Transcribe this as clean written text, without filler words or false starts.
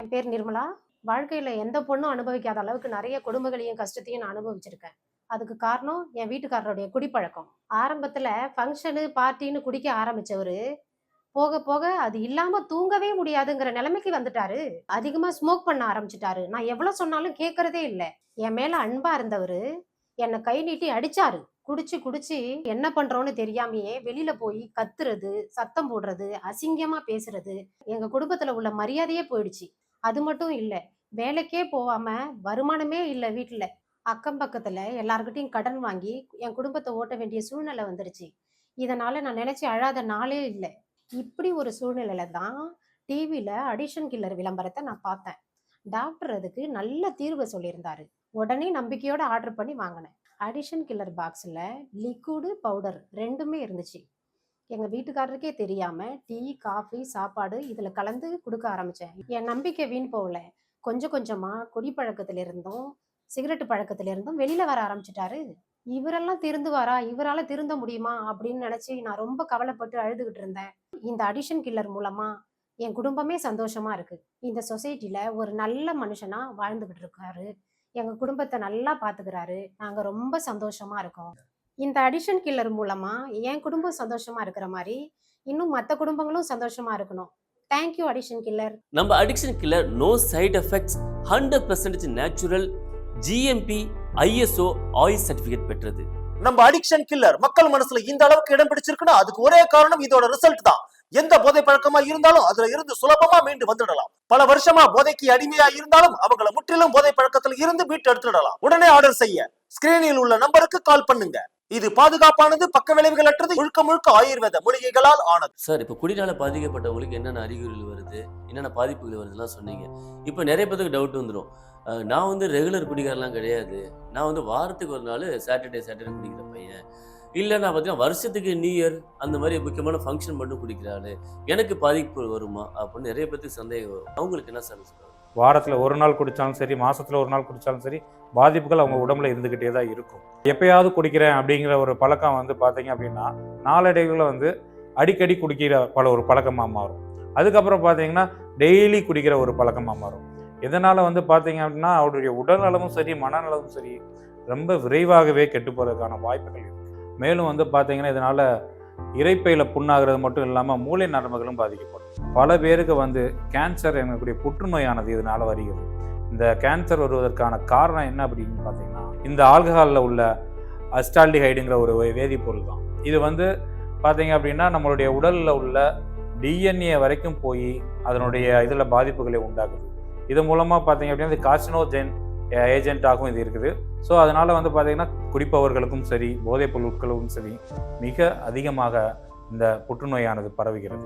என் பேர் நிர்மலா. வாழ்க்கையில எந்த பொண்ணும் அனுபவிக்காத அளவுக்கு நெறைய கொடுமைகளையும், கஷ்டத்தையும் நான் அனுபவிச்சிருக்கேன். அதுக்கு காரணம் என் வீட்டுக்காரருடைய குடிப்பழக்கம். ஆரம்பத்துல ஃபங்ஷனு, பார்ட்டின்னு குடிக்க ஆரம்பிச்சவரு, போக போக அது இல்லாம தூங்கவே முடியாதுங்கிற நிலைமைக்கு வந்துட்டாரு. அதிகமா ஸ்மோக் பண்ண ஆரம்பிச்சுட்டாரு. நான் எவ்வளோ சொன்னாலும் கேட்கறதே இல்ல. என் மேல அன்பா இருந்தவரு, என்ன கை நீட்டி அடிச்சாரு. குடிச்சு குடிச்சு என்ன பண்றோம்னு தெரியாமயே வெளியில போய் கத்துறது, சத்தம் போடுறது, அசிங்கமா பேசுறது, எங்க குடும்பத்துல உள்ள மரியாதையே போயிடுச்சு. அது மட்டும் இல்ல, வேலைக்கே போவாம வருமானமே இல்ல வீட்ல. அக்கம் பக்கத்துல எல்லார்கிட்டயும் கடன் வாங்கி என் குடும்பத்த ஓட்ட வேண்டிய சூழ்நிலை வந்துருச்சு. இதனால நான் நினைச்சு அழாத நாளே இல்ல. இப்படி ஒரு சூழ்நிலையில தான் டிவில அடிக்ஷன் கில்லர் விளம்பரத்த நான் பார்த்தேன். டாக்டர் அதுக்கு நல்ல தீர்வு சொல்லியிருந்தாரு. உடனே நம்பிக்கையோட ஆர்டர் பண்ணி வாங்கினேன். அடிக்ஷன் கில்லர் பாக்ஸ்ல லிக்விடு, பவுடர் 2மே இருந்துச்சு. எங்க வீட்டுக்காரருக்கே தெரியாம டீ, காஃபி, சாப்பாடு இதுல கலந்து குடுக்க ஆரம்பிச்சேன். என் நம்பிக்கை வீண் போகல. கொஞ்சம் கொஞ்சமா குடிப்பழக்கத்துல இருந்தும், சிகரெட் பழக்கத்துல இருந்தும் வெளியில வர ஆரம்பிச்சுட்டாரு. இவரெல்லாம் திருந்துவாரா? இவரால திருந்த முடியுமா? அப்படின்னு நினைச்சு நான் ரொம்ப கவலைப்பட்டு அழுதுகிட்டு இருந்தேன். இந்த அடிக்ஷன் கில்லர் மூலமா என் குடும்பமே சந்தோஷமா இருக்கு. இந்த சொசைட்டில ஒரு நல்ல மனுஷனா வாழ்ந்துகிட்டு இருக்காரு. எங்க குடும்பத்த நல்லா பாத்துக்கிறாரு. நாங்க ரொம்ப சந்தோஷமா இருக்கோம். இந்த அடிக்ஷன் கில்லர் மூலமா என் குடும்பம் சந்தோஷமா இருக்கிற மாரி, இன்னும் மத்த குடும்பங்களும் சந்தோஷமா இருக்கணும். Thank you addiction killer. நம்ம addiction killer no side effects, 100% natural, GMP, ISO oil certificate பெற்றது. நம்ம அடிக்ஷன் கில்லர் மக்கள் மனசுல இந்த அளவுக்கு இடம் பிடிச்சிருக்குன்னா அதுக்கு ஒரே காரணம் இதோட ரிசல்ட் தான். எந்த போதை பழக்கமா இருந்தாலும் அதுல இருந்து சுலபமா மீண்டு வந்துடலாம். பல வருஷமா போதைக்கு அடிமையா இருந்தாலும் அவங்களை முற்றிலும் போதை பழக்கத்துல இருந்து மீட்டு எடுத்துடலாம். உடனே ஆர்டர் செய்ய ஸ்கிரீனில் உள்ள நம்பருக்கு கால் பண்ணுங்க. இது பாதுகாப்பானது, பக்க விளைவுகள் அற்றது, முழுக்க முழுக்க ஆயுர்வேத மூலிகைகளால் ஆனது. சார், இப்போ குடினால பாதிக்கப்பட்டவங்களுக்கு என்னென்ன அறிகுறிகள் வருது, என்னென்ன பாதிப்புகள் வருதுலாம் சொன்னீங்க. இப்போ நிறைய பேருக்கு டவுட் வந்துடும். நான் வந்து ரெகுலர் குடிக்காரெல்லாம் கிடையாது. நான் வந்து வாரத்துக்கு ஒரு நாள் சாட்டர்டே குடிக்கிற பையன். இல்லை, நான் பார்த்தீங்கன்னா வருஷத்துக்கு நியூ இயர் அந்த மாதிரி முக்கியமான ஃபங்க்ஷன் மட்டும் குடிக்கிறாள், எனக்கு பாதிப்பு வருமா அப்படின்னு நிறைய பேருக்கு சந்தேகம் வரும். அவங்களுக்கு என்ன சார் சொல்லுவாங்க? வாரத்தில் ஒரு நாள் குடித்தாலும் சரி, மாதத்தில் ஒரு நாள் குடித்தாலும் சரி, பாதிப்புகள் அவங்க உடம்புல இருந்துக்கிட்டே தான் இருக்கும். எப்பயாவது குடிக்கிறேன் அப்படிங்கிற ஒரு பழக்கம் வந்து பார்த்தீங்க அப்படின்னா நாளடைவில் வந்து அடிக்கடி குடிக்கிற ஒரு பழக்கமாக மாறும். அதுக்கப்புறம் பார்த்தீங்கன்னா டெய்லி குடிக்கிற ஒரு பழக்கமாக மாறும். இதனால் வந்து பார்த்தீங்க அப்படின்னா அவருடைய உடல் நலமும் சரி, மனநலமும் சரி ரொம்ப விரைவாகவே கெட்டு போகிறதுக்கான வாய்ப்புகள் இருக்குது. மேலும் வந்து பார்த்தீங்கன்னா இதனால் இரைப்பையில் புண்ணாகிறது மட்டும் இல்லாமல் மூளை நரம்புகளும் பாதிக்கப்படும். பல பேருக்கு வந்து கேன்சர் எனக்கூடிய புற்றுநோயானது இதனால் வருகிறது. இந்த கேன்சர் வருவதற்கான காரணம் என்ன அப்படின்னு பார்த்தீங்கன்னா இந்த ஆல்கஹாலில் உள்ள அஸ்டால்டிஹைடுங்கிற ஒரு வேதிப்பொருள் தான். இது வந்து பார்த்தீங்க அப்படின்னா நம்மளுடைய உடலில் உள்ள டிஎன்ஏ வரைக்கும் போய் அதனுடைய இதில் பாதிப்புகளை உண்டாகுது. இது மூலமாக பார்த்தீங்க அப்படின்னா இது கார்சினோஜென் ஏஜென்ட்டாகவும் இது இருக்குது. ஸோ அதனால் வந்து பார்த்திங்கன்னா குடிப்பவர்களுக்கும் சரி, போதைப் பொருட்களுக்கும் சரி மிக அதிகமாக இந்த புற்றுநோயானது பரவுகிறது.